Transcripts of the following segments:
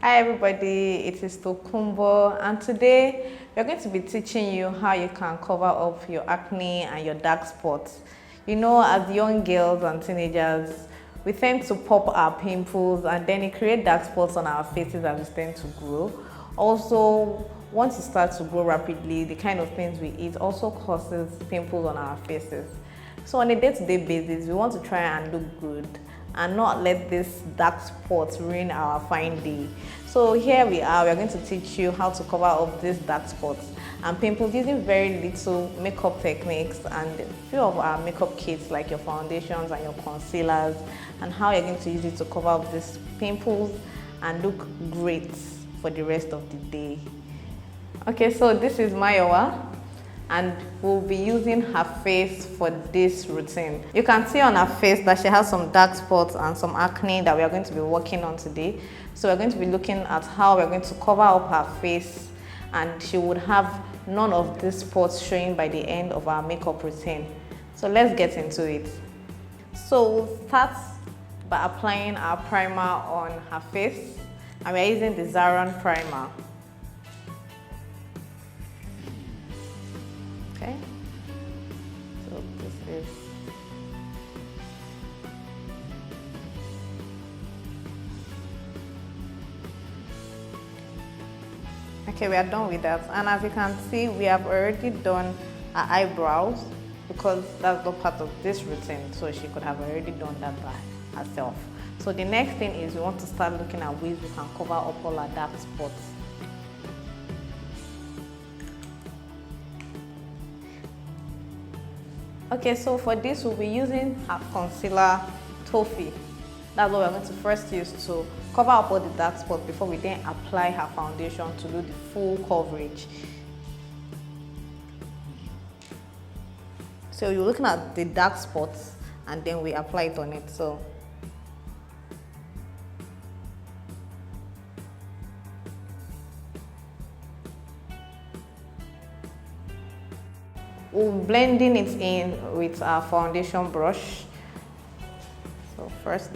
Hi everybody, it is Tokunbo, and today we're going to be teaching you how you can cover up your acne and your dark spots. You know, as young girls and teenagers, we tend to pop our pimples and then it creates dark spots on our faces as we tend to grow. Also, once you start to grow rapidly, the kind of things we eat also causes pimples on our faces. So on a day-to-day basis, we want to try and look good and not let this dark spot ruin our fine day. So here we are going to teach you how to cover up these dark spots and pimples using very little makeup techniques and a few of our makeup kits like your foundations and your concealers, and how you're going to use it to cover up these pimples and look great for the rest of the day. Okay, so this is Mayowa, and we'll be using her face for this routine. You can see on her face that she has some dark spots and some acne that we are going to be working on today. So we're going to be looking at how we're going to cover up her face, and she would have none of these spots showing by the end of our makeup routine. So let's get into it. So we'll start by applying our primer on her face, and we're using the Zaron primer. Okay, so this is okay, we are done with that, and as you can see, we have already done our eyebrows because that's not part of this routine, so she could have already done that by herself. So the next thing is we want to start looking at ways we can cover up all our dark spots. Okay, so for this we'll be using our concealer Toffee. That's what we're going to first use to cover up all the dark spots before we then apply her foundation to do the full coverage. So you're looking at the dark spots and then we apply it on it. So we'll be blending it in with our foundation brush. So first,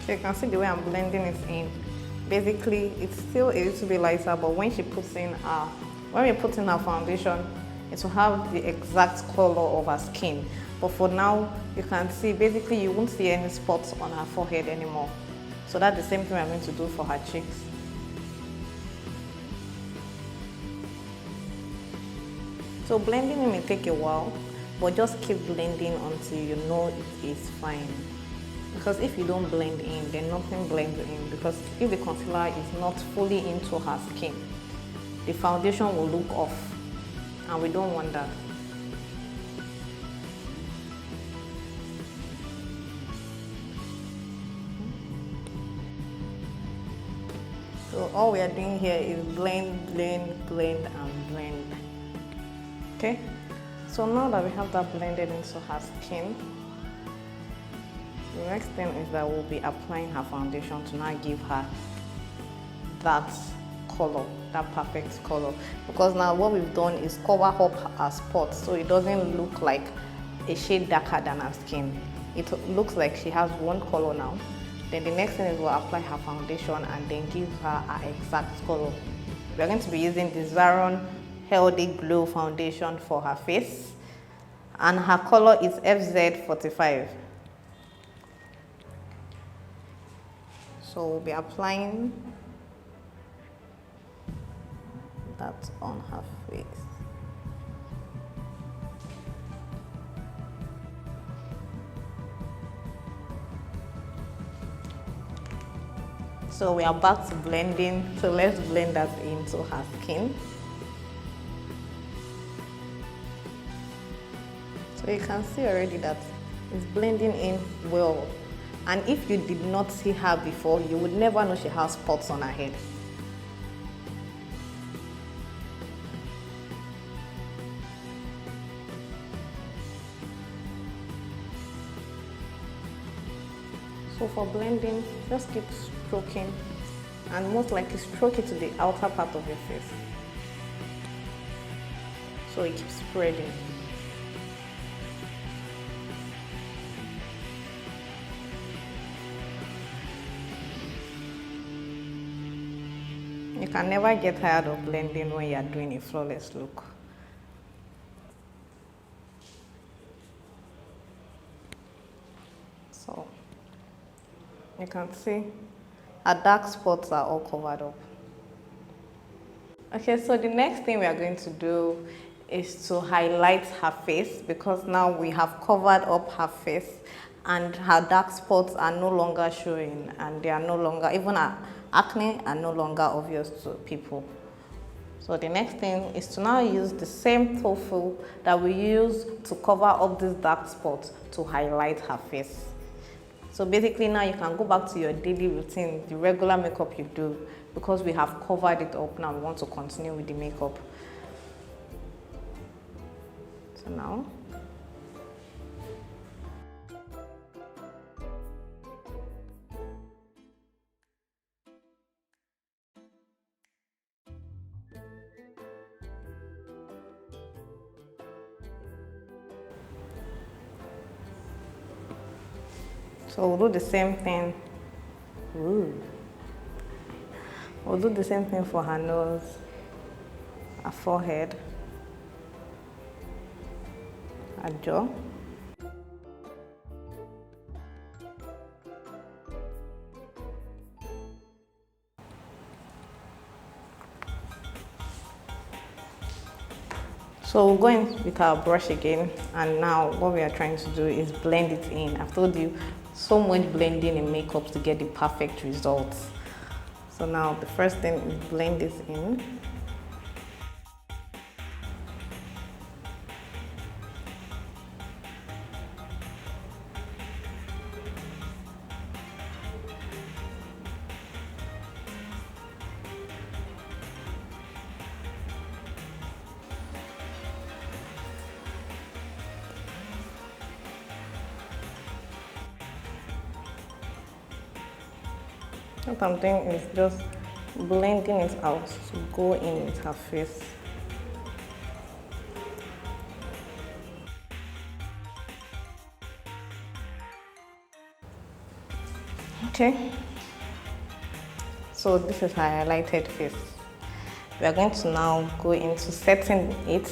so you can see the way I'm blending it in. Basically, it's still a little bit lighter, but when we put in our foundation, it will have the exact color of her skin. But for now, you can see basically you won't see any spots on her forehead anymore. So that's the same thing I'm going to do for her cheeks. So blending it may take a while, but just keep blending until you know it is fine. Because if you don't blend in, then nothing blends in. Because if the concealer is not fully into her skin, the foundation will look off, and we don't want that. So all we are doing here is blend, blend, blend, and blend. Okay? So now that we have that blended into her skin, the next thing is that we'll be applying her foundation to now give her that color, that perfect color. Because now what we've done is cover up her spots so it doesn't look like a shade darker than her skin. It looks like she has one color now. Then the next thing is we'll apply her foundation and then give her her exact color. We're going to be using the Zaron Healthy Glow foundation for her face, and her color is FZ45. So we'll be applying that on her face. So we are back to blending, so let's blend that into her skin. So you can see already that it's blending in well. And if you did not see her before, you would never know she has spots on her head. So for blending, just keep stroking, and most likely stroke it to the outer part of your face, so it keeps spreading. You can never get tired of blending when you are doing a flawless look. So you can see our dark spots are all covered up. Okay, so the next thing we are going to do is to highlight her face, because now we have covered up her face and her dark spots are no longer showing, and they are no longer, even her acne are no longer obvious to people. So the next thing is to now use the same tofu that we use to cover up these dark spots to highlight her face. So basically now you can go back to your daily routine, the regular makeup you do, because we have covered it up. Now we want to continue with the makeup. So now, we'll do the same thing. We'll do the same thing for her nose, her forehead, her jaw. So we'll go in with our brush again, and now what we are trying to do is blend it in. I've told you, so much blending in makeup to get the perfect results. So now the first thing is blend this in. What I'm doing is just blending it out to go in with her face. Okay, so this is her highlighted face. We are going to now go into setting it,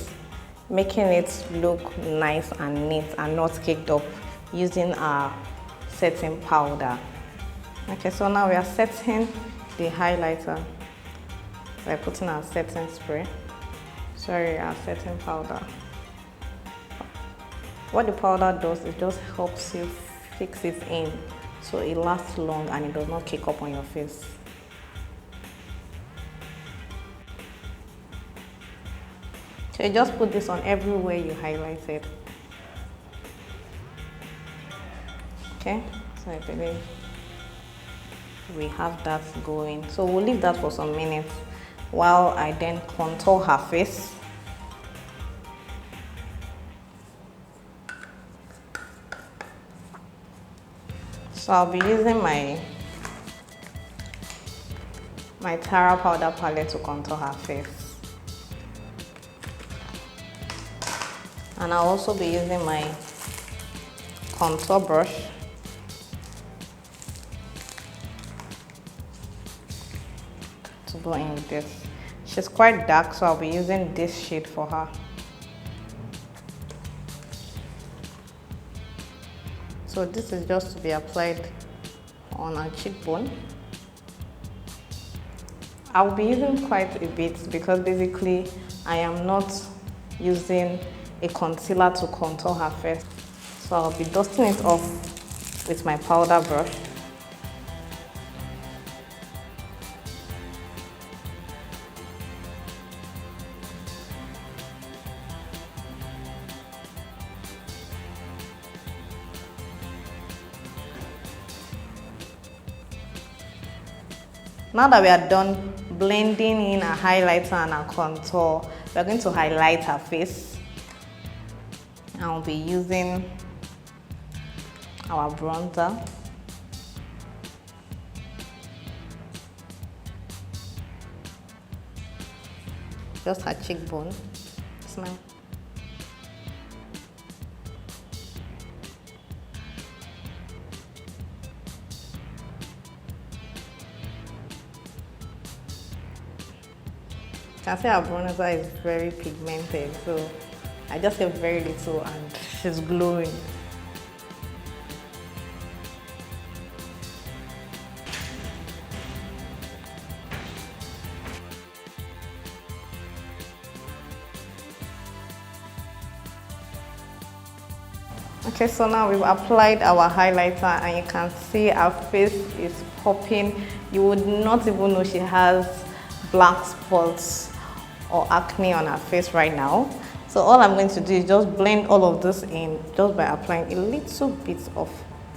making it look nice and neat and not caked up using our setting powder. Okay, so now we are setting the highlighter by putting our setting spray. Our setting powder. What the powder does, it just helps you fix it in so it lasts long and it does not cake up on your face. So you just put this on everywhere you highlighted. Okay, so I believe we have that going. So we'll leave that for some minutes while I then contour her face. So I'll be using my Tara powder palette to contour her face. And I'll also be using my contour brush to go in with this. She's quite dark, so I'll be using this shade for her. So this is just to be applied on her cheekbone. I'll be using quite a bit because basically I am not using a concealer to contour her face. So I'll be dusting it off with my powder brush. Now that we are done blending in our highlighter and our contour, we're going to highlight her face. I'll be using our bronzer. just her cheekbone. Smile. You can see her bronzer is very pigmented, so I just have very little and she's glowing. Okay, so now we've applied our highlighter and you can see our face is popping. You would not even know she has black spots or acne on her face right now. So all I'm going to do is just blend all of this in just by applying a little bit of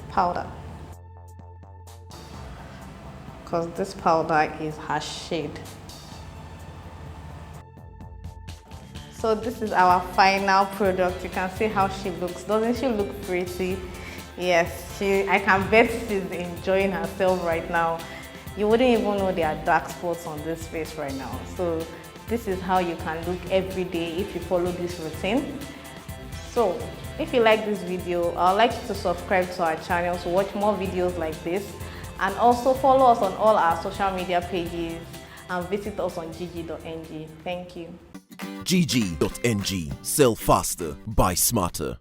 powder. Because this powder is her shade. So this is our final product. You can see how she looks. Doesn't she look pretty? Yes, I can bet she's enjoying herself right now. You wouldn't even know there are dark spots on this face right now. So this is how you can look every day if you follow this routine. So if you like this video, I'd like you to subscribe to our channel to watch more videos like this, and also follow us on all our social media pages and visit us on jiji.ng. Thank you. Jiji.ng. Sell faster, buy smarter.